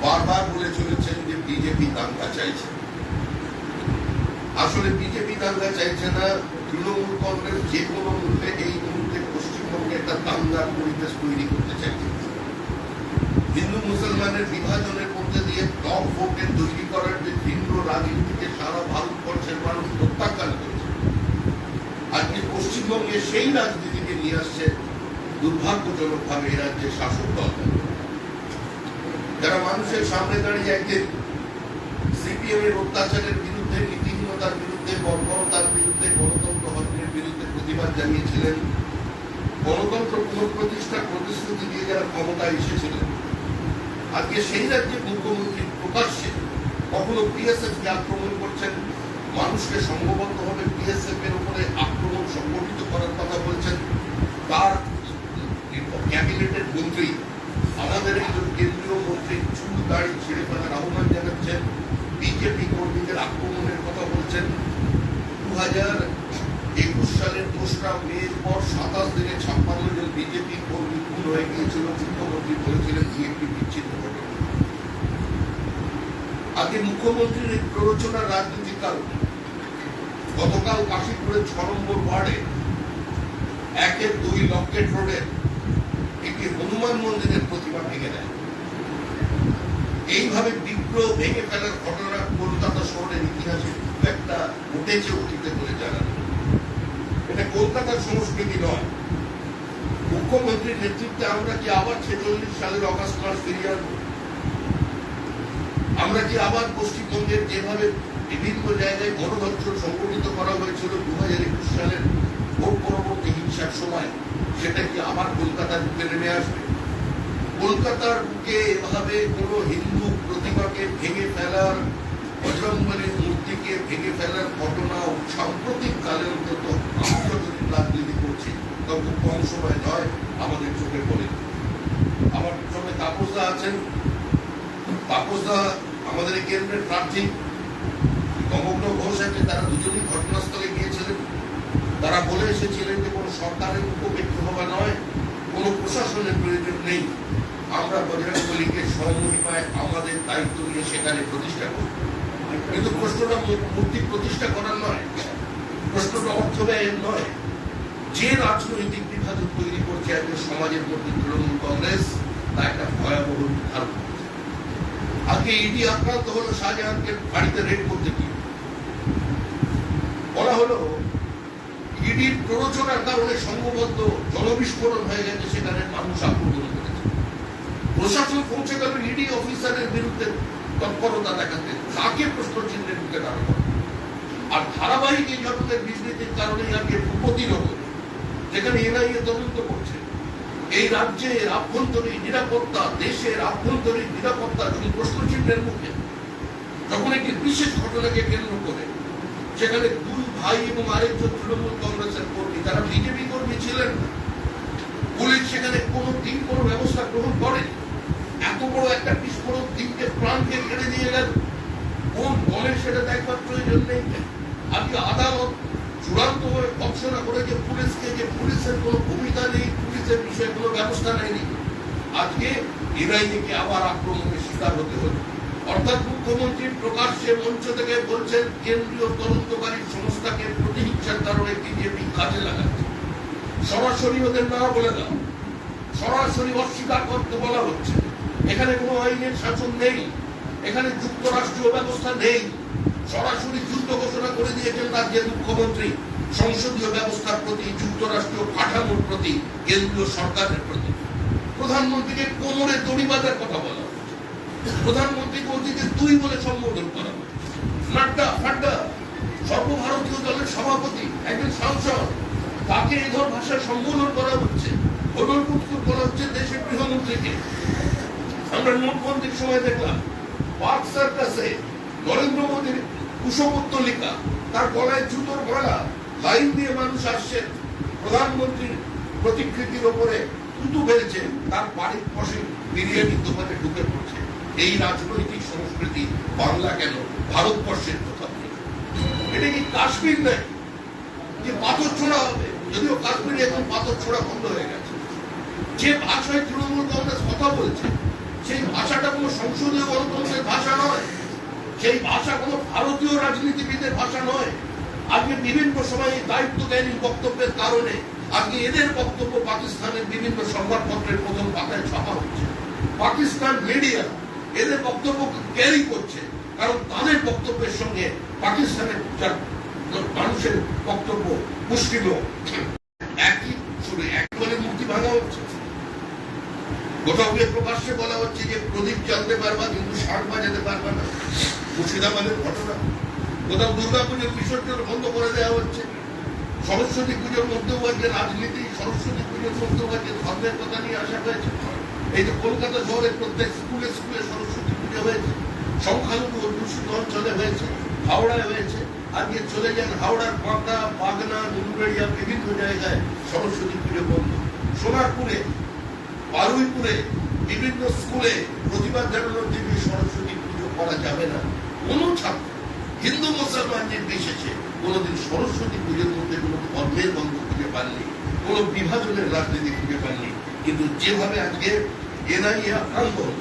বারবার বলে চলেছেন যে বিজেপি দাঙ্গা চাইছে। আসলে বিজেপি দাঙ্গা চাইছে না, তৃণমূল কংগ্রেস যে কোনো মূল্যে এই মুহূর্তে পশ্চিমবঙ্গে একটা দাঙ্গার পরিবেশ তৈরি করতে চাইছে। হিন্দু মুসলমানের বিভাজনের মধ্যে দিয়ে টপ ভোটের তৈরি করার যে ভিন্ন রাজনীতিকে সারা ভারতবর্ষের মানুষ প্রত্যাখ্যান করেছে, আজকে পশ্চিমবঙ্গে সেই রাজনীতিকে নিয়ে আসছে দুর্ভাগ্যজনক ভাবে এই রাজ্যের শাসক দল, যারা মানুষের সামনে দাঁড়িয়ে একদিন সিপিএম এর অত্যাচারের বিরুদ্ধে, নীতিহীনতার বিরুদ্ধে, বর্বরতার বিরুদ্ধে, গণতন্ত্র হরণের বিরুদ্ধে প্রতিবাদ জানিয়েছিলেন। গণতন্ত্র পুনঃপ্রতিষ্ঠার প্রতিশ্রুতি দিয়ে যারা ক্ষমতায় এসেছিলেন, আজকে সেই রাজ্যে মুখ্যমন্ত্রী প্রকাশ্যে কখনো বিএসএফ কে আক্রমণ করছেন, মানুষকে সংঘবদ্ধভাবে বিএসএফ এর উপরে আক্রমণ সংগঠিত করার কথা বলছেন। তার ক্যাবিনেটের মন্ত্রী, আমাদের একজন কেন্দ্রীয় মন্ত্রী চুল দাড়ি ছেড়ে ফেলার আহ্বান জানাচ্ছেন, বিজেপি কর্মীদের আক্রমণের কথা বলছেন। 2021 সালের 2রা মের পর 27 দিনে 56 জন বিজেপি কর্মী খুন হয়ে গিয়েছিল। মুখ্যমন্ত্রী বলেছিলেন বিএনপি বিচ্ছিন্ন ঘটনা। আগে মুখ্যমন্ত্রীর এই প্ররোচনার রাজনীতির কারণে গতকাল কাশীপুরের 6 নম্বর ওয়ার্ডে 1-2 লকেট রোডের একটি হনুমান মন্দিরের প্রতিমা ভেঙে দেয়। এইভাবে বিগ্রহ ভেঙে ফেলার ঘটনা কলকাতা শহরের ইতিহাসে একটা ঘটেছে অতীতে বলে জানানো। এটা কলকাতার সংস্কৃতি নয়। মুখ্যমন্ত্রীর নেতৃত্বে আমরা কি আবার 46 সালের অগাস্ট মাস ফিরিয়ে আনবো? আমরা কি আবার পশ্চিমবঙ্গের যেভাবে বিভিন্ন জায়গায় গণধর্ষণ সংগঠিত করা হয়েছিল 2021 সালের ভোট পরবর্তী হিংসার সময়, সেটা কি আবার কলকাতার বুকে নেমে আসবে? কলকাতার বুকে এভাবে কোন হিন্দু প্রতিমাকে ভেঙে ফেলার, বজরংবলীর মূর্তিকে ভেঙে ফেলার ঘটনা সাম্প্রতিক কালে অন্তত আমি যতদিন রাজনীতি করছি তত কম সময় নয়, আমাদের চোখে পড়ে। আমার সঙ্গে তাপসদা আছেন। তাপসদা আমাদের এই কেন্দ্রের প্রার্থী, কমগ্ন ঘোষ আছে, তারা দুজনেই ঘটনাস্থলে গিয়েছিলেন। তারা বলে এসেছিলেন যে কোনো সরকারের উপেক্ষিত হওয়া নয়, কোনো প্রশাসনের প্রয়োজন নেই, আমরা বজরংবলীকে স্বমহিমায় আমাদের দায়িত্ব নিয়ে সেখানে প্রতিষ্ঠা করব। কিন্তু প্রশ্নটা মূর্তি প্রতিষ্ঠা করার নয়, প্রশ্নটা অর্থ ব্যয়ের নয়। যে রাজনৈতিক বিভাজন তৈরি করছে আজকে সমাজের মধ্যে তৃণমূল কংগ্রেস, তা একটা ভয়াবহ বিভাগ। আজকে ইডি আক্রান্ত হলো শাহজাহানকে বাড়িতে রেড করতে গিয়ে। বলা হলো ইডির প্ররোচনার কারণে সংঘবদ্ধ জনবিস্ফোরণ হয়ে গেছে, সেখানে মানুষ আক্রমণ করেছে। প্রশাসন পৌঁছে গেল ইডি অফিসারের বিরুদ্ধে তৎপরতা দেখাতে, তাকে প্রশ্ন চিহ্নের মুখে দাঁড়ানো। আর ধারাবাহিক এই ধরনের বিবৃতির কারণে আজকে ভূপতিরোধ, যেখানে এনআইএ তদন্ত করছে, এই রাজ্যের আভ্যন্তরীণ নিরাপত্তা, দেশের আভ্যন্তরীণ নিরাপত্তা যখন প্রশ্ন চিহ্নের মুখে, যখন একটি বিশেষ ঘটনাকে কেন্দ্র করে সেখানে 2 ভাই এবং আরেকজন তৃণমূল কংগ্রেসের কর্মী, তারা বিজেপি কর্মী ছিলেন, পুলিশ সেখানে কোনো দিন কোনো ব্যবস্থা গ্রহণ করেনি। এত বড় একটা বিস্ফোরক দিনকে প্রাণকে কেড়ে নিয়ে গেল, কোন দলের সেটা দেখবার প্রয়োজন নেই। আজকে আদালত চূড়ান্তভাবে ভৎসনা করেছে পুলিশকে, যে পুলিশের কোনো ভূমিকা নেই, পুলিশের বিষয়ে কোনো ব্যবস্থা নেয়নি। আজকে এনআইএকে আবার আক্রমণের শিকার হতে হলো। অর্থাৎ মুখ্যমন্ত্রী প্রকাশ্যে মঞ্চ থেকে বলছেন কেন্দ্রীয় তদন্তকারী সংস্থাকে প্রতিহিংসার কারণে বিজেপি কাজে লাগাচ্ছে। সরাসরি ওদের না বলে দাও, সরাসরি অস্বীকার করতে বলা হচ্ছে। এখানে কোনো আইনের শাসন নেই, এখানে যুক্তরাষ্ট্রীয় ব্যবস্থা নেই। সরাসরি যুদ্ধ ঘোষণা করে দিয়েছেন রাজ্যের মুখ্যমন্ত্রী সংসদীয় ব্যবস্থার প্রতি, যুক্তরাষ্ট্রীয় কাঠামোর প্রতি, কেন্দ্রীয় সরকারের প্রতি। প্রধানমন্ত্রীকে কোমরে দড়ি বাঁধার কথা বলা হচ্ছে, প্রধানমন্ত্রীকে অতীতে তুই বলে সম্বোধন করা হচ্ছে। নাড্ডা ফাড্ডা সর্বভারতীয় দলের সভাপতি, একজন সাংসদ, তাকে এই ধর ভাষায় সম্বোধন করা হচ্ছে, হলুলপুটকুট করা হচ্ছে দেশের গৃহমন্ত্রীকে। আমরা নোটবন্দির সময় দেখলাম পার্ক সার্কাসে নরেন্দ্র মোদীর কুশপুত্তলিকা, তার গলায় জুতোর মালা, লাইন দিয়ে মানুষ আসছেন, প্রধানমন্ত্রীর প্রতিকৃতির ওপরে থুতু ফেলছে, তার বাড়ির পাশে বিরিয়ানি দোকানে ঢুকে পড়ছে। এই রাজনৈতিক সংস্কৃতি বাংলা কেন, ভারতবর্ষের কোথাও নেই। এটা কি কাশ্মীর নেই যে পাথর ছোড়া হবে? যদিও কাশ্মীরে এখন পাথর ছোড়া বন্ধ হয়ে গেছে। যে ভাষায় তৃণমূল কংগ্রেস কথা বলছে, সেই ভাষাটা কোনো সংসদীয় গণতন্ত্রের ভাষা নয়, সেই ভাষা কোনো ভারতীয় রাজনীতিবিদের ভাষা নয়। আজকে বিভিন্ন সময় দায়িত্বজ্ঞানী বক্তব্যের কারণে আজকে এদের বক্তব্য পাকিস্তানের বিভিন্ন সংবাদপত্রের প্রথম পাতায় ছাপা হচ্ছে। পাকিস্তান মিডিয়া এদের বক্তব্য ক্যারি করছে, কারণ তাদের বক্তব্যের সঙ্গে পাকিস্তানের মানুষের বক্তব্য মুষ্টিমেয় একই সুরে এক বলে মুক্তি ভাঙা হচ্ছে। কোথাও গিয়ে প্রকাশ্যে বলা হচ্ছে যে প্রদীপ জ্বালতে পারবা কিন্তু শাঁখ বাজাতে পারবা না, মুর্শিদাবাদের ঘটনা। কোথাও দুর্গা পুজোর বিসর্জন বন্ধ করে দেওয়া হচ্ছে। সরস্বতী পুজোর মধ্যেও আজকে রাজনীতি, সরস্বতী পুজোর মধ্যেও আজকে ধর্মের কথা নিয়ে আসা হয়েছে। এই যে কলকাতা শহরের প্রত্যেক স্কুলে স্কুলে সরস্বতী পুজো হয়েছে, সংখ্যালঘু অধ্যুষিত অঞ্চলে হয়েছে, হাওড়ায় হয়েছে। আজকে চলে যান হাওড়ার বাঁকড়া, পাগনা, নুনবেড়িয়া বিভিন্ন জায়গায় সরস্বতী পুজো বন্ধ। সোনারপুরে, বারুইপুরে বিভিন্ন স্কুলে প্রতিবাদ জানানোর জন্য সরস্বতী পুজো করা যাবে না। কোন ছাত্র হিন্দু মুসলমান নির্বিশেষে কোনোদিন সরস্বতী পুজোর মধ্যে কোনো ধর্মের বন্ধ খুঁজে পাননি, কোনো বিভাজনের রাজনীতি খুঁজে পাননি। কিন্তু যেভাবে আজকে এনআইএ আক্রান্ত হল,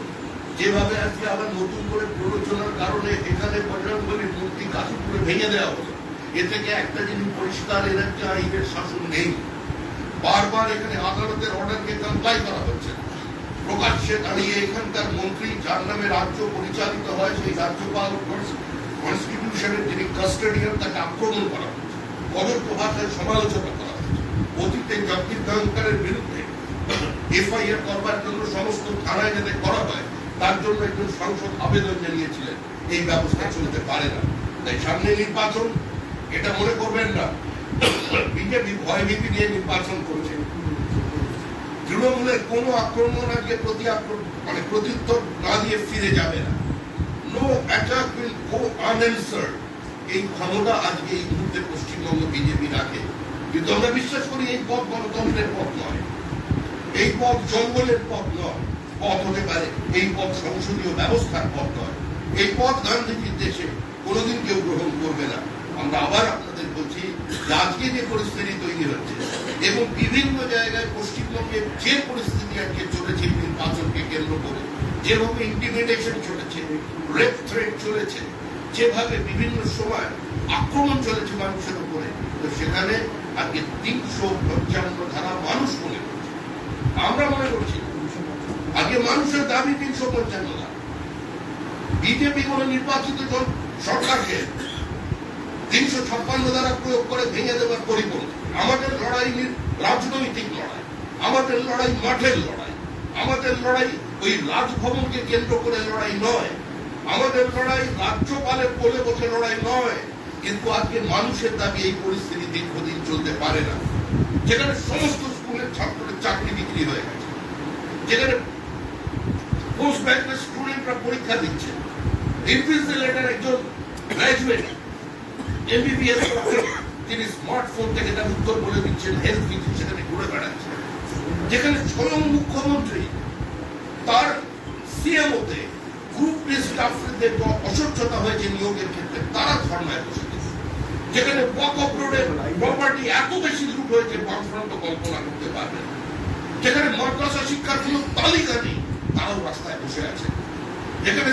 যেভাবে আজকে আবার নতুন করে প্ররোচনার কারণে এখানে বজরংবলীর মূর্তি কাশীপুরে ভেঙে দেওয়া হলো, এ থেকে একটা জিনিস পরিষ্কার, এর একটা আইনের শাসন নেই। বারবার এখানে আদালতের অর্ডারকে কমপ্লাই করা হচ্ছে। প্রকাশ্যে দাঁড়িয়ে এখানকার মন্ত্রী, যার নামে রাজ্য পরিচালিত হয়, সেই রাজ্যপাল কনস্টিটিউশনের যিনি কাস্টোডিয়ান, তাকে আক্রমণ করা হচ্ছে, কদর্থ ভাষায় সমালোচনা করা হচ্ছে। অতীতে জগদীপ ধনকরের বিরুদ্ধে এফআইআর করবার জন্য সমস্ত থানায় যাতে করা হয়, তার জন্য একজন সংসদ আবেদন জানিয়েছিলেন। এই ব্যবস্থা চলতে পারে না। তাই সামনে নির্বাচন, এটা মনে করবেন না বিজেপি ভয়ভীতি নিয়ে নির্বাচন করছে। তৃণমূলের কোন আক্রমণ আজকে প্রত্যুত্তর না দিয়ে ফিরে যাবে না। No attack will go unanswered. এই ক্ষমতা আজকে এই মুহূর্তে পশ্চিমবঙ্গ বিজেপি রাখে। কিন্তু আমরা বিশ্বাস করি এই পথ গণতন্ত্রের পথ নয়, এই পথ জঙ্গলের পথ নয়। পথ হতে পারে এই পথ সংসদীয় ব্যবস্থার পথ নয়। এই পথ গান্ধীজির দেশে কোনোদিন কেউ গ্রহণ করবে না। আমরা আবার আপনাদের বলছি, আজকে যে পরিস্থিতি তৈরি হচ্ছে এবং বিভিন্ন জায়গায় পশ্চিমবঙ্গে যে পরিস্থিতি আজকে চলেছে নির্বাচনকে কেন্দ্র করে, যেভাবে ইন্টিমিডেশন চলেছে, রেপ থ্রেট চলেছে, যেভাবে বিভিন্ন সময় আক্রমণ চলেছে মানুষের উপরে, তো সেখানে আজকে ৩৫৫ ধারা মানুষ মনে করছে। আমরা মনে করছি আগে মানুষের দাবি ৩৫৫ ধারা। বিজেপি কোন নির্বাচিত সরকারকে ৩৫৬ ধারা প্রয়োগ করে ভেঙে দেওয়ার পরিকল্পনা। আমাদের লড়াই রাজনৈতিক লড়াই, আমাদের লড়াই মাঠের লড়াই, আমাদের লড়াই ওই রাজভবনকে কেন্দ্র করে লড়াই নয়, আমাদের লড়াই রাজ্যপালের কোলে বসে লড়াই নয়। কিন্তু আজকে মানুষের দাবি এই পরিস্থিতি দীর্ঘদিন চলতে পারে না, যেখানে সমস্ত স্কুলের ছাত্রদের চাকরি বিক্রি হয়ে গেছে, যেখানে পোস্ট গ্রাজুয়েট স্টুডেন্টরা পরীক্ষা দিচ্ছে, ইনভিজিলেটর একজন গ্রাজুয়েট এমবিবিএস তিনি স্মার্টফোন থেকে তার উত্তর বলে দিচ্ছেন, হেলথ বিধি সেখানে ঘুরে বেড়াচ্ছে, যেখানে স্বয়ং মুখ্যমন্ত্রী তার সিএমওতে গ্রুপ ডি স্টাফদের অস্বচ্ছতা হয়েছে নিয়োগের ক্ষেত্রে, তারা ধর্নায় বসে গেছে, যেখানে ওয়াকফ রোডের প্রপার্টি এত বেশি লুট হয়েছে বামফ্রন্ট কল্পনা করতে পারবে, যেখানে মাদ্রাসা শিক্ষার্থীর তালিকা নেই, তারাও রাস্তায় বসে আছে, যেখানে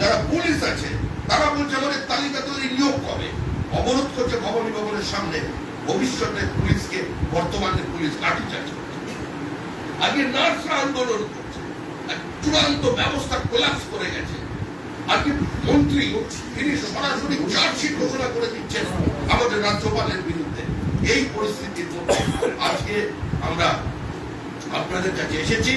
যারা পুলিশ আছে তারা বলছে আমাদের তালিকা তৈরি নিয়োগ করে, অবরোধ করছে ভবনী ভবনের সামনে। ভবিষ্যতে পুলিশকে বর্তমানে পুলিশ লাঠিচার্জ করছে। আগে নার্সরা আন্দোলন করছে, চূড়ান্ত ব্যবস্থা কোলাপস করে গেছে। আজকে মন্ত্রী তিনি সরাসরি চার্জশিট ঘোষণা করে দিচ্ছেন আমাদের রাজ্যপালের বিরুদ্ধে। এই পরিস্থিতির মধ্যে আজকে আমরা আপনাদের কাছে এসেছি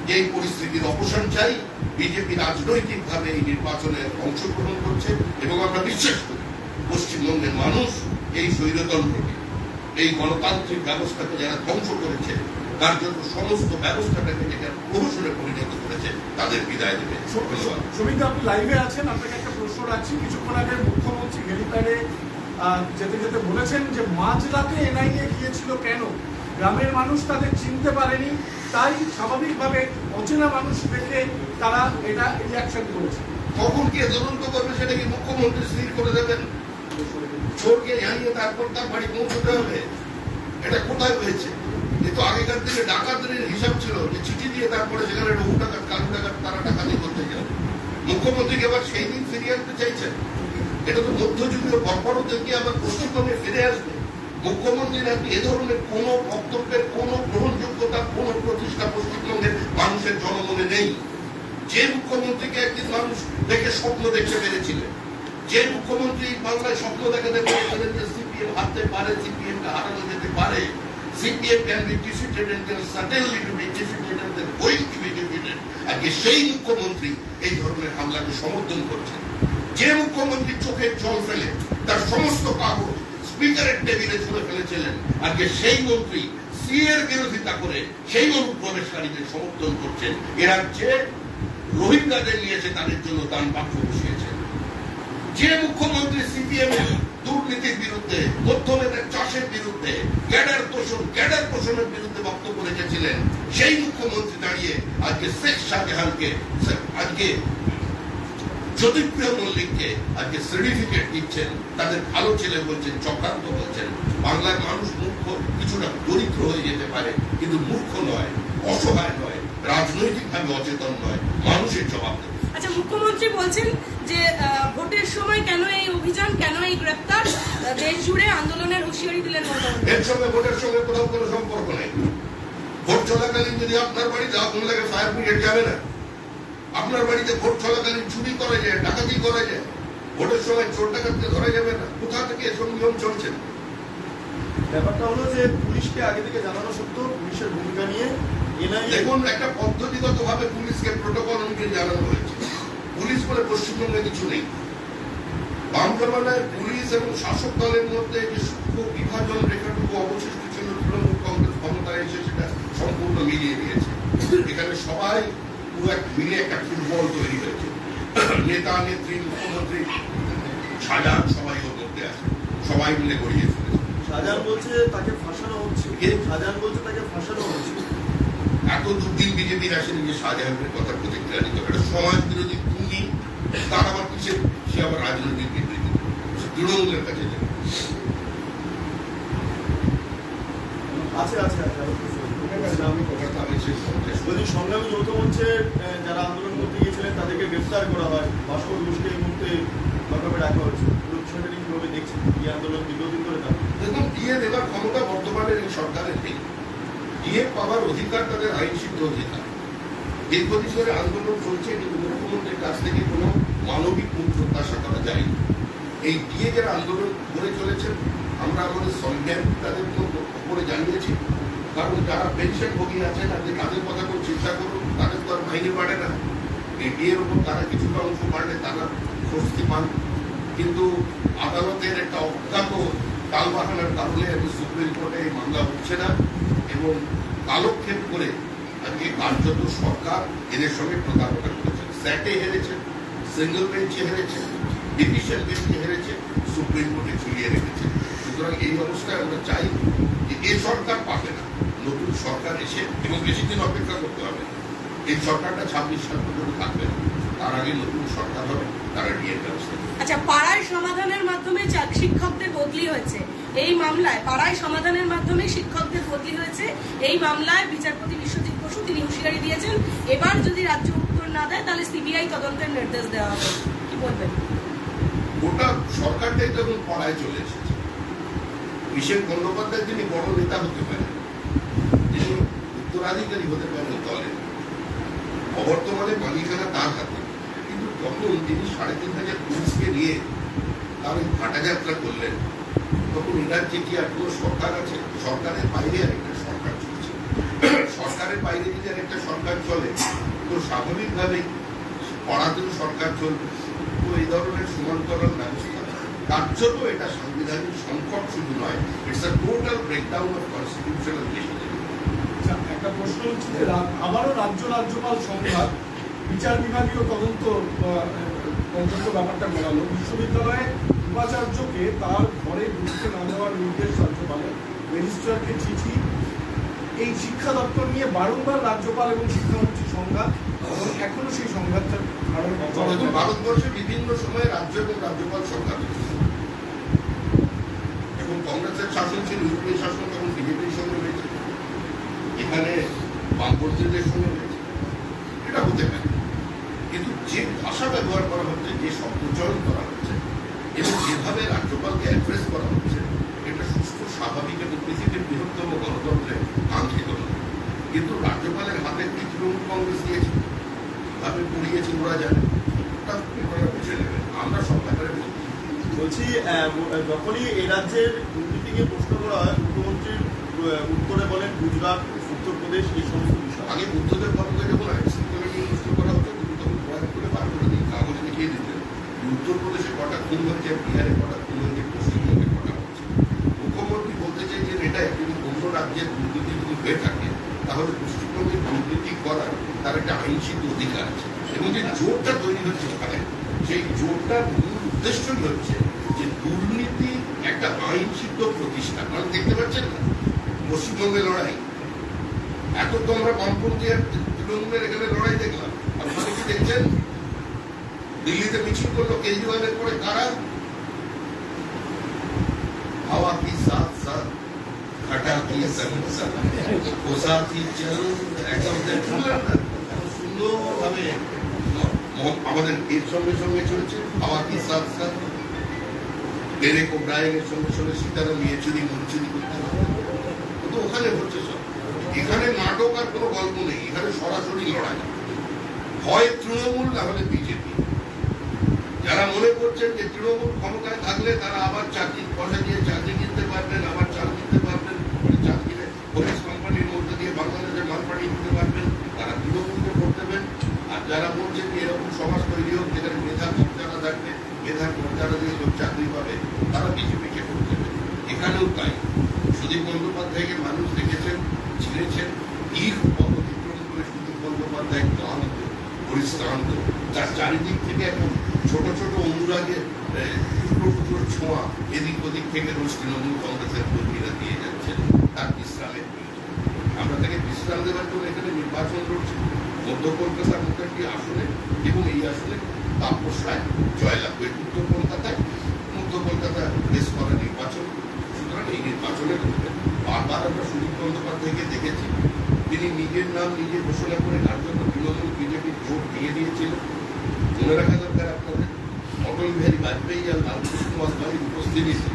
যে এই পরিস্থিতির অবসান চাই। বিজেপি রাজনৈতিক ভাবে এই নির্বাচনে অংশগ্রহণ করছে এবং আমরা বিশ্বাস করি পশ্চিমবঙ্গের মানুষ এই স্বৈরতন্ত্রকে, এই গণতান্ত্রিক ব্যবস্থাকে যারা ধ্বংস করেছে, তার জন্য সমস্ত ব্যবস্থাটাকে যেটা প্রহসনে পরিণত করেছে, তাদের বিদায় দেবে। সুমিত, আপনি লাইভে আছেন, আপনাকে একটা প্রশ্ন রাখছি। কিছুক্ষণ আগে মুখ্যমন্ত্রী হেলিপ্যাডে যেতে যেতে বলেছেন যে মাঝরাতে এনআইএ গিয়েছিল কেন? গ্রামের মানুষ তাদের চিনতে পারেনি, তাই স্বাভাবিকভাবে অচেনা মানুষ দেখে তারা এটা রিয়াকশন করেছে। কখন কে তদন্ত করবে সেটা কি মুখ্যমন্ত্রী স্থির করে দেবেন? চোরকে জানিয়ে তারপর তার বাড়ি পৌঁছতে হবে? এটা কোথায় হয়েছে? কিন্তু আগেকার দিনে ডাকাতদের হিসাব ছিল যে চিঠি দিয়ে তারপরে সেখানে রঘু ডাকাত কালু ডাকাত তারা ডাকাতি করতে যায়। মুখ্যমন্ত্রীকে আবার সেই দিন ফিরিয়ে আনতে চাইছেন। এটা তো মধ্যযুগীয় বর্বরতাকে আবার পশ্চিমবঙ্গে ফিরে আসবে। মুখ্যমন্ত্রীর এ ধরনের কোন বক্তব্যের কোন গ্রহণযোগ্যতা কোন প্রতিষ্ঠা পশ্চিমবঙ্গের মানুষের জনমনে নেই। যে মুখ্যমন্ত্রীকে একদিন মানুষ দেখে স্বপ্ন দেখতে পেরেছিলেন, যে মুখ্যমন্ত্রী বাংলায় স্বপ্ন দেখাতে পেরেছিলেন যে সিপিএম হারতে পারে, সিপিএম কে হারানো যেতে পারে, CPM can be defeated and can certainly to be defeated and they going to be defeated, আজকে সেই মুখ্যমন্ত্রী এই ধরনের হামলাকে সমর্থন করছেন। যে মুখ্যমন্ত্রী চোখের জল ফেলে তার সমস্ত কাগজ স্পিকারের টেবিলে ছুঁড়ে ফেলেছিলেন, আজকে সেই মন্ত্রী সিএর বিরোধিতা করে সেই অনুপ্রবেশকারীদের সমর্থন করছেন। এরা যে রোহিঙ্গাদের নিয়েছে তাদের জন্য দান বাক্স বসিয়েছেন। যে মুখ্যমন্ত্রী সিপিএম দুর্নীতির বিরুদ্ধে, মধ্যমের চাষের বিরুদ্ধে, ক্যাডার পোষণের বিরুদ্ধে বক্তব্য রেখেছিলেন, সেই মুখ্যমন্ত্রী দাঁড়িয়ে আজকে শেখ শাহজাহানকে, আজকে জ্যোতিপ্রিয় মল্লিককে আজকে সার্টিফিকেট দিচ্ছেন, তাদের ভালো ছেলে বলছেন, চক্রান্ত বলছেন। বাংলার মানুষ মূর্খ, কিছুটা দরিদ্র হয়ে যেতে পারে, কিন্তু মূর্খ নয়, অসহায় নয়, রাজনৈতিকভাবে অচেতন নয়, মানুষের জবাব দেবে। আচ্ছা, মুখ্যমন্ত্রী বলছেন যে ভোটের সময় কেন এই অভিযান, কেন এই গ্রেপ্তার, দেশ জুড়ে আন্দোলনের হুঁশিয়ারি দিলেন মমতা। এর সঙ্গে ভোটের সঙ্গে কোথাও কোনো সম্পর্ক নেই। ভোট চলাকালীন যদি আপনার বাড়িতে আগুন লাগে ফায়ার ব্রিগেড যাবে না? আপনার বাড়িতে ভোট চলাকালীন চুরি করা যায়, ডাকাতি করা যায়, ভোটের সময় চোর ডাকাতকে ধরা যাবে না? কোথা থেকে এসব নিয়ম চলছে? ব্যাপারটা হলো যে পুলিশকে আগে থেকে জানানো সত্ত্বেও পুলিশের ভূমিকা নিয়ে দেখুন, একটা পদ্ধতিগত ভাবে পুলিশকে প্রোটোকল অনুযায়ী জানানো হয়েছে। পুলিশ বলে পশ্চিমবঙ্গে কিছু নেই। বাম জমানায় পুলিশ এবং শাসক দলের মধ্যে যে সূক্ষ্ম বিভাজন রেখাটুকু অবশিষ্ট ছিল, তৃণমূল কংগ্রেস ক্ষমতায় এসে সেটা সম্পূর্ণ মিলিয়ে দিয়েছে। এখানে সবাই পুরো এক মিলে একটা ফুটবল তৈরি হয়েছে। নেতা নেত্রী, মুখ্যমন্ত্রী, শাহজাহান সবাই ওর মধ্যে আছে, সবাই মিলে গড়িয়ে ফেলেছে। শাহজাহান বলছে তাকে ফাঁসানো হচ্ছে, শাহজাহান বলছে তাকে ফাঁসানো হচ্ছে। এত দুদিন বিজেপির আসেনি যে শাহজাহানের কথা প্রতিক্রিয়া নিত। একটা সমাজ বিরোধী ভূমি, তার আবার কিসের, সে আবার রাজনৈতিক বিবৃতি তৃণমূলের কাছে যাবে। আছে আছে আছে যদি সংগ্রামী যৌথ মঞ্চে যারা আন্দোলন করতে গিয়েছিলেন তাদেরকে গ্রেফতার করা হয়, বাসব ঘোষকে এই মুহূর্তে লকআপে রাখা হয়েছে, বিষয়টা কিভাবে দেখছেন? এই আন্দোলন দীর্ঘদিন ধরে থাকে। দেখুন, দিয়ে দেওয়ার ক্ষমতা বর্তমানের এই সরকারের নেই। দিয়ে পাওয়ার অধিকার তাদের আইন সিদ্ধ অধিকার। দীর্ঘদিন ধরে আন্দোলন চলছে, কিন্তু মুখ্যমন্ত্রীর কাছ থেকে কোনো মানবিক মুখ প্রত্যাশা করা যায়নি। এই দিয়ে যারা আন্দোলন করে চলেছেন, আমরা আমাদের সংজ্ঞান তাদের উপরে জানিয়েছি। কারণ যারা পেনশন ভোগী আছেন, আপনি তাদের কথা করে চিন্তা করুন, তাদের তো আর মাইনে বাড়ে না। এই ডিএর উপর তারা কিছুটা অংশ বাড়লে তারা স্বস্তি পান। কিন্তু আদালতের একটা অজ্ঞাত টালবাহানার কারণে সুপ্রিম কোর্টে এই মামলা হচ্ছে না, এবং কালক্ষেপ করে আজকে কার্যত সরকার এদের সঙ্গে প্রতারণা করেছে। স্যাটে হেরেছে, সিঙ্গল বেঞ্চে হেরেছে, ডিভিশন বেঞ্চে হেরেছে, সুপ্রিম কোর্টে ঝুলিয়ে রেখেছে। সুতরাং এই অবস্থায় আমরা চাই যে এই সরকার পাবে না, নতুন সরকার এসে, এবং বেশি দিন অপেক্ষা করতে হবে। এই সরকারটা 26 সাল পর্যন্ত থাকবে না, তার আগে নতুন সরকার হবে, তারা ডিএর ব্যবস্থা। আচ্ছা, পাড়ায় সমাধানের মাধ্যমে শিক্ষকদের বদলি হয়েছে এই মামলায়, পাড়ায় সমাধানের মাধ্যমে শিক্ষকদের বদলি হয়েছে এই মামলায়। বিচারপতি বিশ্বজিৎ বসু তিনি হুঁশিয়ারি দিয়েছেন, এবার যদি রাজ্য উত্তর না দেয় তাহলে সিবিআই তদন্তের নির্দেশ দেওয়া হবে। কি বলবেন? গোটা সরকারটাই তখন পাড়ায় চলে এসেছে। অভিষেক বন্দ্যোপাধ্যায় তিনি বড় নেতা হতে পারেন, তিনি উত্তরাধিকারী হতে পারেন দলের, অবর্তমানে মালিকানা তার হাতে, কিন্তু তখন তিনি ৩,৫০০ পুলিশকে নিয়ে তার ওই ঘাটাযাত্রা করলেন, তখন এনার যে কি আর কোনো সরকার আছে? সরকারের বাইরে আরেকটা সরকার চলছে। সরকারের বাইরে যদি আরেকটা সরকার চলে, তো স্বাভাবিকভাবেই পড়াতেও সরকার চলবে। তো এই ধরনের সমান্তরাল ব্যবস্থা কার্যত এটা সাংবিধানিক সংকট শুধু নয়, it's a total breakdown of constitutional machinery. একটা প্রশ্ন হচ্ছে যে আবারও রাজ্যপাল সংঘাত, বিচার বিভাগীয় তদন্ত ব্যাপারটা গড়ালো। বিশ্ববিদ্যালয়ে উপাচার্যকে তার ঘরে ঢুকতে না দেওয়ার নির্দেশ রাজ্যপালের, রেজিস্ট্রারকে চিঠি। এই শিক্ষা দপ্তর নিয়ে বারংবার রাজ্যপাল এবং শিক্ষামন্ত্রী সংঘাত, এখনো সেই সংঘাতটা ভারতবর্ষে বিভিন্ন সময়ে রাজ্য এবং রাজ্যপাল সংঘাত হয়েছে। এখন কংগ্রেসের শাসন ছিল, ইউপিএ শাসন তখন বিজেপির সঙ্গে হয়েছে। সেখানে বামপন্থীদের সঙ্গে হয়েছে, এটা হতে পারে। কিন্তু যে ভাষা ব্যবহার করা হচ্ছে, যে শব্দচয়ন করা হচ্ছে এবং যেভাবে রাজ্যপালকে অ্যাড্রেস করা হচ্ছে, এটা সুস্থ, স্বাভাবিক এবং পৃথিবীর বৃহত্তম গণতন্ত্রে কাঙ্ক্ষিত নয়। কিন্তু রাজ্যপালের হাতে কি তৃণমূল কংগ্রেস দিয়েছে, কিভাবে পড়িয়েছে ওরা জানে, ওরা বুঝে নেবে। আমরা সব ব্যাপারে বলছি। বলছি যখনই এই রাজ্যের দুর্নীতি নিয়ে প্রশ্ন করা হয়, মুখ্যমন্ত্রীর উত্তরে বলেন গুজরাট, উত্তরপ্রদেশ, এই সমস্ত বিষয়। আগে বুদ্ধদেব বাবুকে যখন আইনশৃঙ্খলা কমিটি অনুষ্ঠিত করা হতো, তিনি তখন প্রয়াস করে বার করে দিন, কাগজে লিখিয়ে দিতেন উত্তরপ্রদেশে কটা খুন হয়েছে, বিহারে কটা খুন হয়েছে, পশ্চিমবঙ্গে কটা হচ্ছে। মুখ্যমন্ত্রী বলতে চাইছেন এটা যদি অন্য রাজ্যের দুর্নীতি যদি হয়ে থাকে, তাহলে পশ্চিমবঙ্গে দুর্নীতি করার তার একটা আইনসিদ্ধ অধিকার আছে। এবং যে জোটটা তৈরি হচ্ছে ওখানে, সেই জোটটার মূল উদ্দেশ্যই হচ্ছে যে দুর্নীতি একটা আইনসিদ্ধ প্রতিষ্ঠান। মানে দেখতে পাচ্ছেন না পশ্চিমবঙ্গে লড়াই, এত তো আমরা বামপন্থী আর তৃণমূলের এখানে লড়াই দেখলাম। আপনারা কি দেখছেন দিল্লিতে মিছিল করলো কেজরিওয়ালের পরে কারা? হাওয়া কি সাথ সাথ ঘটা কি संग संग ও সাথী চল, একদম দেখলেন না সুন্দরভাবে আমাদের এর সঙ্গে সঙ্গে চলছে হাওয়া কি সাথ সাথ। ডেরেক ওব্রায়েনের সঙ্গে সঙ্গে সীতারাম ইয়েচুরি মঞ্চুরি করতে হবে, তো ওখানে হচ্ছে সব। এখানে নাটক আর কোনো গল্প নেই, এখানে সরাসরি লড়াই, হয় তৃণমূল না হলে বিজেপি। যারা মনে করছেন যে তৃণমূল ক্ষমতায় থাকলে তারা আবার চাকরি পয়সা দিয়ে চাকরি কিনতে পারবেন, আবার চাল কিনতে পারবেন, চাল কিনে পুলিশ কোম্পানির মধ্যে দিয়ে বাংলাদেশের মাল পাঠিয়ে দিতে পারবেন, তারা তৃণমূলকে ভোট দেবেন। আর যারা বলছেন যে এরকম সমাজ তৈরি হোক যেখানে মেধা যারা থাকবে, মেধার যারা দিয়ে লোক চাকরি পাবে, তারা বিজেপিকে ভোট দেবে। এখানেও তাই। সুদীপ বন্দ্যোপাধ্যায়কে মানুষ দেখেছেন, চিনেছেন, দীর্ঘ পথ অতিক্রম করে সুদীপ বন্দ্যোপাধ্যায় ক্লান্ত, পরিশ্রান্ত। তার চারিদিক থেকে এখন ছোট ছোট অনুরাগের টুকরো টুকরো ছোঁয়া এদিক ওদিক থেকে রোজ তৃণমূল কংগ্রেসের কর্মীরা দিয়ে যাচ্ছেন। তার বিশ্রামের প্রয়োজন। আমরা তাকে বিশ্রাম দেওয়ার জন্য এখানে নির্বাচন লড়ছি মধ্য কলকাতার মতো একটি আসনে, এবং এই আসনে তাপস রায় জয়লাভ করে উত্তর কলকাতায়, মধ্য কলকাতা রেস করা নির্বাচন। সুতরাং এই নির্বাচনের বারবার আমরা সুদীপ বন্দ্যোপাধ্যায়কে দেখেছি, তিনি নিজের নাম নিজে ঘোষণা করে কার্যত তৃণমূল বিজেপির জোট ভেঙে দিয়েছিলেন। মনে রাখা দরকার আপনাদের, অটল বিহারী বাজপেয়ী আর লালকৃষ্ণ আদবানির উপস্থিতিতে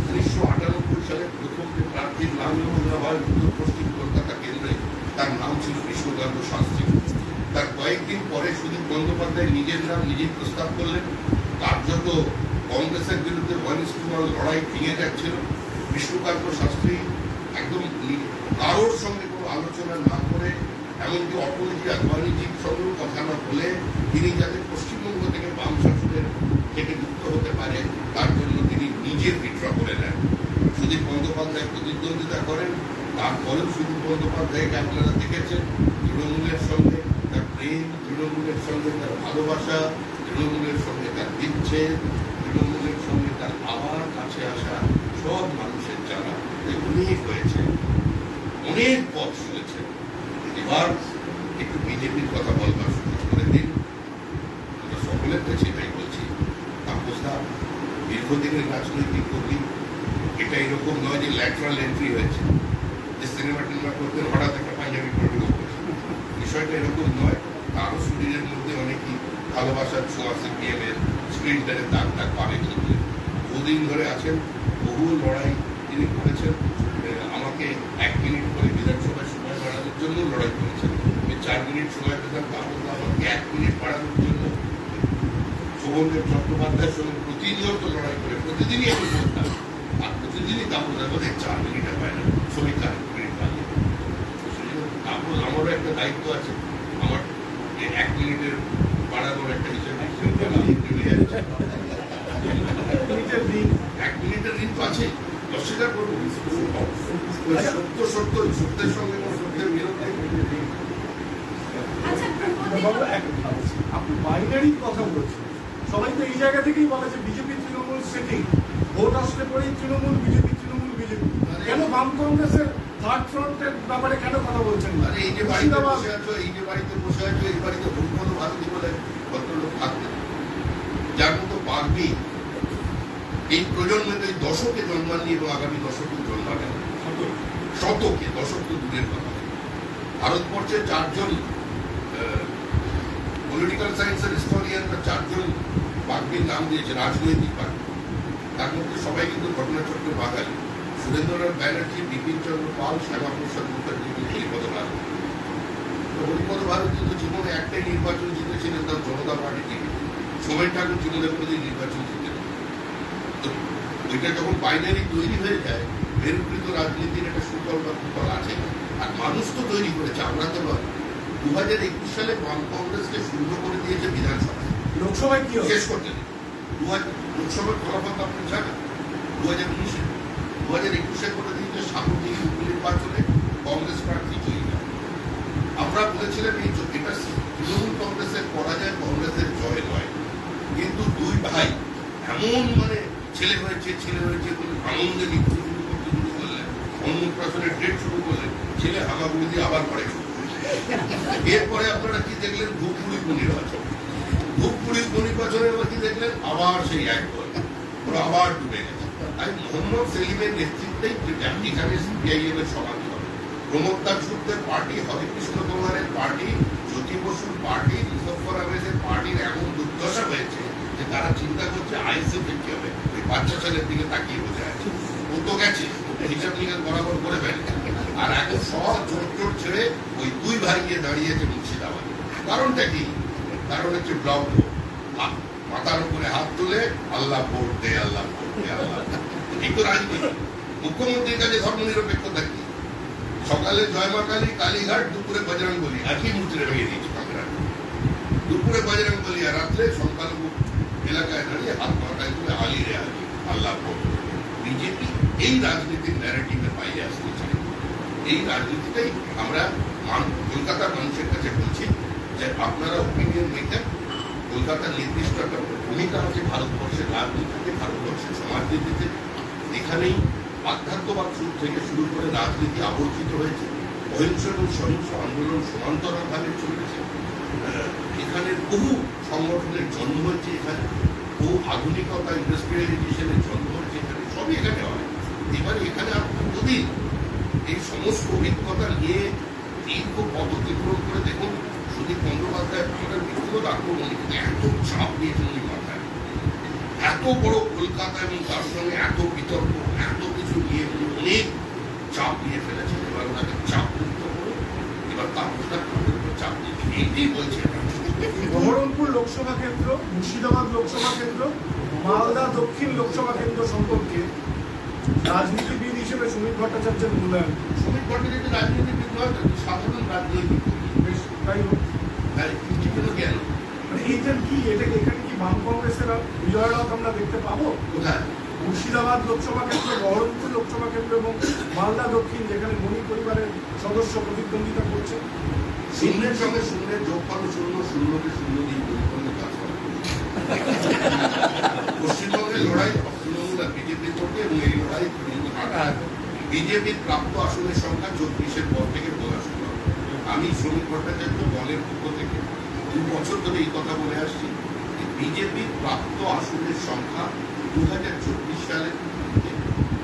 1998 সালে প্রথম যে প্রার্থীর নাম ঘোষণা হয় উত্তর পশ্চিম কলকাতা কেন্দ্রে, তার নাম ছিল কৃষ্ণকান্ত শাস্ত্রী। তার কয়েকদিন পরে সুদীপ বন্দ্যোপাধ্যায় নিজের নাম নিজেই প্রস্তাব করলেন। কার্যত কংগ্রেসের বিরুদ্ধে 1:1 লড়াই ভেঙে যাচ্ছিল। কৃষ্ণকান্ত শাস্ত্রী একদম কারোর সঙ্গে কোনো আলোচনা না করে, এমনকি অটলজি আদবানিজির সঙ্গেও কথা না বলে, তিনি যাতে পশ্চিমবঙ্গ থেকে বাম শাসনের থেকে মুক্ত হতে পারে তার জন্য তিনি নিজে বিড্র করে নেন। সুদীপ বন্দ্যোপাধ্যায় প্রতিদ্বন্দ্বিতা করেন। তারপরেও সুদীপ বন্দ্যোপাধ্যায়কে আপনারা দেখেছেন তৃণমূলের সঙ্গে তার প্রেম, তৃণমূলের সঙ্গে তার ভালোবাসা, তৃণমূলের সঙ্গে তার বিচ্ছেদ, তৃণমূলের সঙ্গে তার আবার কাছে আসা, সব মানুষের জানা অনেক হয়েছে, অনেক পথ শুনেছেন। এবার একটু বিজেপির কথা বলবার সুযোগ করে দিন। আমরা সকলের কাছে এটাই বলছি, তাপসদা দীর্ঘদিনের রাজনৈতিক কর্মী, এটা এরকম নয় যে ল্যাটারাল এন্ট্রি হয়েছে, যে সিনেমা টিনেমা করতেন হঠাৎ একটা পাঞ্জাবি পরে ঢুকবে, বিষয়টা এরকম নয়। তারও শরীরের মধ্যে অনেকই ভালোবাসার ছোঁয়া সিপিএম এর স্ক্রিনটারে দাগ দাগ পাবে কিন্তু বহুদিন ধরে আছেন, বহু লড়াই তিনি করেছেন। আমাকে 1 মিনিট করে বিধানসভায় সময় বাড়ানোর জন্য লড়াই করেছেন। আমি 4 মিনিট সময় পেতাম, তারপর আমাকে 1 মিনিট বাড়ানোর জন্য শোভনদেব চট্টোপাধ্যায়ের সঙ্গে প্রতিনিয়ত লড়াই করে প্রতিদিনই আমি বলতাম, আর প্রতিদিনই তাপস আমাদের 4 মিনিটে পায় না, শ্রমিক 1 মিনিট পাইয়ে। তারপর আমারও একটা দায়িত্ব আছে, আমার 1 মিনিটের বাড়ানোর একটা হিসেবে 1 মিনিটের ঋণ তো আছে, অস্বীকার করবো। সত্যের সঙ্গে সত্যের বিরুদ্ধে। আপনি বাইনারি কথা বলছেন, সবাই তো এই জায়গা থেকেই বলে যে বিজেপি তৃণমূল সেটিং, ভোট আসলে পরেই তৃণমূল বিজেপি তৃণমূল বিজেপি। কেন বাম কংগ্রেসের থার্ড ফ্রন্টের ব্যাপারে কেন কথা বলছেন না? এই যে বাড়িতে বসে আছো, এই বাড়িতে ভূতমতো ভারতী বলে ভদ্রলোক থাকবে, যার মতো পারবি এই প্রজন্মের এই দশকে জন্মাননি এবং আগামী দশকে জন্মাবেন, শতকে, দশক তো দূরের কথা। ভারতবর্ষের 4 জন পলিটিক্যাল সায়েন্সের হিস্টোরিয়ানরা 4 জন বাগ্মীর নাম দিয়েছে, রাজনৈতিক বাগ্মী। তার মধ্যে সবাই কিন্তু ঘটনাচক্র বাঙালি। সুরেন্দ্রনাথ ব্যানার্জি, বিপিন চন্দ্র পাল, শ্যামাপ্রসাদ মুখার্জি, হরিপদ ভারতী। হরিপদ ভারতী তো জীবনে একটাই নির্বাচন জিতেছিলেন, তার জনতা পার্টি থেকে। সোমেন ঠাকুর জীবনে কোনোদিন নির্বাচন জিতেন। তো ওইটা যখন বাইনারি তৈরি হয়ে যায়, মেরুকৃত রাজনীতির একটা সুফল বা কুফল আছে। আর মানুষ তো তৈরি করেছে, আমরা তো নয়। 2021 সালে বাম কংগ্রেসকে শূন্য করে দিয়েছে বিধানসভা। লোকসভায় কি হবে? শেষ করতে দিন। লোকসভার ফলাফল আপনি জানেন 2019-এ 2021-এ করে দিয়েছে সাম্প্রতিক উপনির্বাচনে কংগ্রেস প্রার্থী জয়ী হয়। আমরা বলেছিলাম এটা তৃণমূল কংগ্রেসের পরাজয়, কংগ্রেসের জয় নয়। কিন্তু দুই ভাই এমন ছেলে হয়েছে বলে আনন্দে লিখতে শুরু করতে শুরু করলেন, অন্নপ্রাশনের ডেট শুরু করলেন, ছেলে হামাগুড়ি দিয়ে আবার ঘরে শুরু করলেন। এরপরে আপনারা কি দেখলেন? ধূপগুড়ি উপনির্বাচন। ধূপগুড়ির উপনির্বাচনে এবার কি দেখলেন? আবার সেই এক দল, ওরা আবার ডুবে গেছে। আমি মোহাম্মদ সেলিমের নেতৃত্বেই এখানে সিপিআইএম এর সমাধি হবে। প্রমোদ দাশগুপ্তের পার্টি, হরেকৃষ্ণ কুমারের পার্টি, জ্যোতি বসুর পার্টি, মুজফফর আহমেদের পার্টির এমন দুর্দশা হয়েছে যে তারা চিন্তা করছে আইএসএফ এর কি হবে। ওই বাচ্চা ছেলের দিকে তাকিয়ে বোঝা আছে ও তো গেছে, হিসাব নিকাশ বরাবর করে ফেলে। আর এখন সব জোট ছেড়ে ওই দুই ভাই গিয়ে দাঁড়িয়েছে মুর্শিদাবাদে। কারণটা কি? কারণ হচ্ছে ব্লক ভোট। মাথার উপরে হাত তুলে আল্লাহ ভোট দে, আল্লাহ ভোট দে, আল্লাহ। এই তো রাজনীতি। মুখ্যমন্ত্রীর কাছে ধর্মনিরপেক্ষতা কি? সকালে জয়মা কালী, কালীঘাট, দুপুরে বজরংবলী, একই মূর্তিটা ভেঙে দিয়েছে কাঁকড়া। দুপুরে বজরংবলী আর রাত্রে সংখ্যালঘু এলাকায় দাঁড়িয়ে হাত মাথায় তুলে আলী রে আলী, আল্লাহ ভোট। বিজেপি এই রাজনীতির ন্যারেটিভে বাইরে আসতে চায়। এই রাজনীতিটাই আমরা কলকাতার মানুষের কাছে বলছি যে আপনারা ওপিনিয়ন মেকার। কলকাতার নির্দিষ্ট একটা ভূমিকা আছে ভারতবর্ষের রাজনীতিতে, ভারতবর্ষের সমাজনীতিতে। এখানেই আধ্যাত্মবাদ থেকে শুরু করে রাজনীতি আবর্তিত হয়েছে। অহিংস এবং সহিংস আন্দোলন সমান্তরালভাবে চলেছে। এখানে বহু সংগঠনের জন্ম হচ্ছে, এখানে বহু আধুনিকতা, ইন্ডাস্ট্রিয়ালাইজেশনের জন্ম হচ্ছে, এখানে সবই এখানে হয়। এবারে এখানে আপনি যদি এই সমস্ত অভিজ্ঞতা নিয়ে দীর্ঘ পথ অতিক্রম করে দেখুন, সুদীপ বন্দ্যোপাধ্যায় আমাদের ব্যক্তিগত আক্রমণ এত চাপ নিয়েছেন উনি মাথায়, এত বড় কলকাতা এবং তার সঙ্গে এত বিতর্ক, এত কিছু নিয়ে উনি অনেক চাপ নিয়ে ফেলেছেন। এবার ওনাকে চাপ মুক্ত করুন, এবার তাপসটা তাদের উপর চাপ দিচ্ছে, এইটাই বলছে। বহরমপুর লোকসভা কেন্দ্র, মুর্শিদাবাদ লোকসভা কেন্দ্র, মালদা দক্ষিণ লোকসভা কেন্দ্র সম্পর্কে রাজনীতিবিদ হিসেবে সুমিত ভট্টাচার্যের মূল্যায়ন। সুমিত ভট্টাচার্য রাজনীতিবিদ নয়, সাধারণ রাজনৈতিক বেশ, তাই হোক। জ্ঞান। এইটার কি, এখানে কি বাম কংগ্রেসের বিজয় রথ আমরা দেখতে পাবো? কোথায়? মুর্শিদাবাদ লোকসভা কেন্দ্র, বহরমপুর লোকসভা কেন্দ্র এবং মালদা দক্ষিণ, যেখানে মণি পরিবারের সদস্য প্রতিদ্বন্দ্বিতা করছে। শূন্যের সঙ্গে শূন্যের যোগফল শূন্য, শূন্যকে শূন্য দিয়ে পরিপূর্ণ কাজ করা। পশ্চিমবঙ্গের লড়াই তৃণমূল আর বিজেপির মধ্যে, এবং এই লড়াই বিজেপির প্রাপ্ত আসনের সংখ্যা 24-এর পর থেকে বলা শুরু হবে। আমি শ্রমিক ভট্টাচার্য দলের পক্ষ থেকে 2 বছর ধরে এই কথা বলে আসছি যে বিজেপির প্রাপ্ত আসনের সংখ্যা 2024 সালে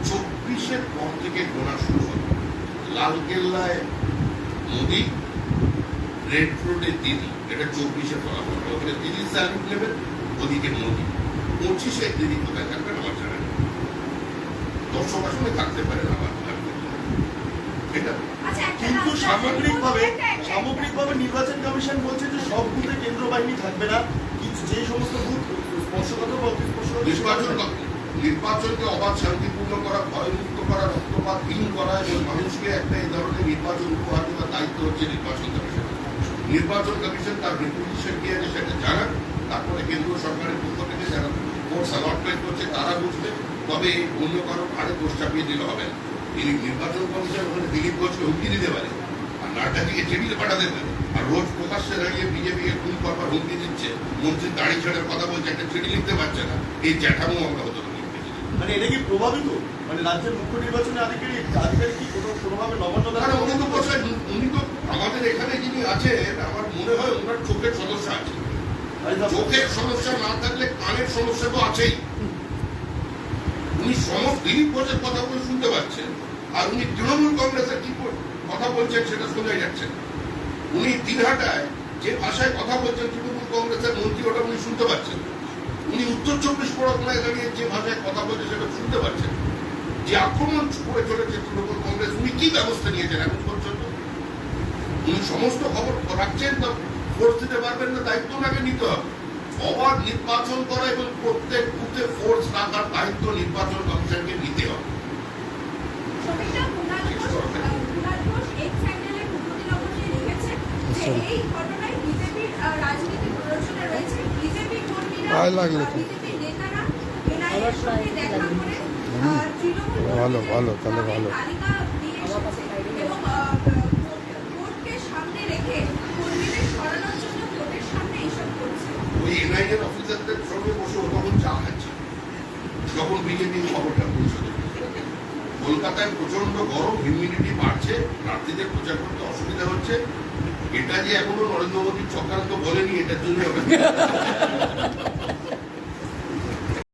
24-এর পর থেকে গোনা শুরু হবে। লালকেল্লায় মোদী, রেড ফোর্টে দিদি, এটা 24-এ ফলাফল। ওখানে দিদি স্যালুট নেবেন, ওদিকে মোদী। 25-এ দিদি কোথায় থাকবেন আমার জানা নেই। 10 আসনে থাকতে পারেন আমার এটা। কিন্তু সামগ্রিকভাবে নির্বাচন কমিশন বলছে যে সব বুথে কেন্দ্র বাহিনী থাকবে না, কিন্তু যে সমস্ত বুথ স্পর্শকাতর বা অতিস্পর্শকাতর নির্বাচনকে অবাধ শান্তিপূর্ণ করা, ভয়মুক্ত করা, রক্তপাতহীন করা এবং মানুষকে একটা এই ধরনের নির্বাচন উপহার দেওয়ার দায়িত্ব হচ্ছে নির্বাচন কমিশন। নির্বাচন কমিশন তার রিপোজিশন কি আছে সেটা জানান, তারপরে কেন্দ্র সরকারের পক্ষ থেকে যারা কোর্স অ্যালটমেন্ট করছে তারা বুঝবে। তবে অন্য কারো ঘাড়ে দোষ চাপিয়ে দিলে হবে না। নির্বাচন কমিশন ওখানে দিলীপ ঘোষকে হুমকি দিতে পারে, আর নাড্ডাকে টেবিলে পাঠাতে পারে, আর রোজ প্রকাশ্যে দাঁড়িয়ে বিজেপিকে খুন করবার হুমকি দিচ্ছে, মন্ত্রীর দাড়ি ছেড়ার কথা বলছে, একটা চিঠি লিখতে পারছে না। এই জ্যাঠামো আমরা হতো না। মানে এটা কি প্রভাবিত? মানে রাজ্যের মুখ্য নির্বাচনী আধিকারিক কি কোনোভাবে নবান্ন? উনি তো আমাদের এখানে যিনি আছেন, আমার মনে হয় ওনার চোখের সমস্যা আছে। চোখের সমস্যা না থাকলে কানের সমস্যা তো আছেই। উনি সমস্ত দিলীপ ঘোষের কথা বলে শুনতে পাচ্ছেন, আর উনি তৃণমূল কংগ্রেসের কি কথা বলছেন সেটা শোনা যাচ্ছে। উনি দিনহাটায় যে ভাষায় কথা বলছেন তৃণমূল কংগ্রেসের মন্ত্রী, ওটা উনি শুনতে পাচ্ছেন। উনি উত্তর 24 পরগনায় দাঁড়িয়ে যে ভাষায় কথা বলছে সেটা শুনতে পাচ্ছেন। যে আক্রমণ করে চলেছে তৃণমূল কংগ্রেস, উনি কি ব্যবস্থা নিয়েছেন এখন পর্যন্ত? উনি সমস্ত খবর রাখছেন, তা ফোর্স দিতে পারবেন না, দায়িত্ব ওনাকে নিতে হবে। অবাধ নির্বাচন করা এবং প্রত্যেক বুথে ফোর্স রাখার দায়িত্ব নির্বাচন কমিশনকে নিতে হবে। ছবিটা কুণাল ঘোষ এক্স হ্যান্ডেলে কুমুদিনগর নিয়ে লিখেছে যে এই ঘটনায় বিজেপির রাজনীতি প্ররোচনা রয়েছে। বিজেপি কর্মীরা, বিজেপি নেতারা এনআইএর সঙ্গে দেখা করে তৃণমূল তালিকা দিয়ে এসেছে এবং ভোটকে সামনে রেখে কর্মীদের সরানোর জন্য ভোটের সামনে এইসব করছে। ওই এনআইএর অফিসারদের সঙ্গে বসে ও তখন চা খাচ্ছে যখন বিজেপি খবরটা পৌঁছাবে। কলকাতায় প্রচন্ড গরম, হিউমিডিটি বাড়ছে, প্রার্থীদের প্রচার করতে অসুবিধা হচ্ছে। এটা যে এখনো নরেন্দ্র মোদীর চক্রান্ত বলেনি, এটার জন্য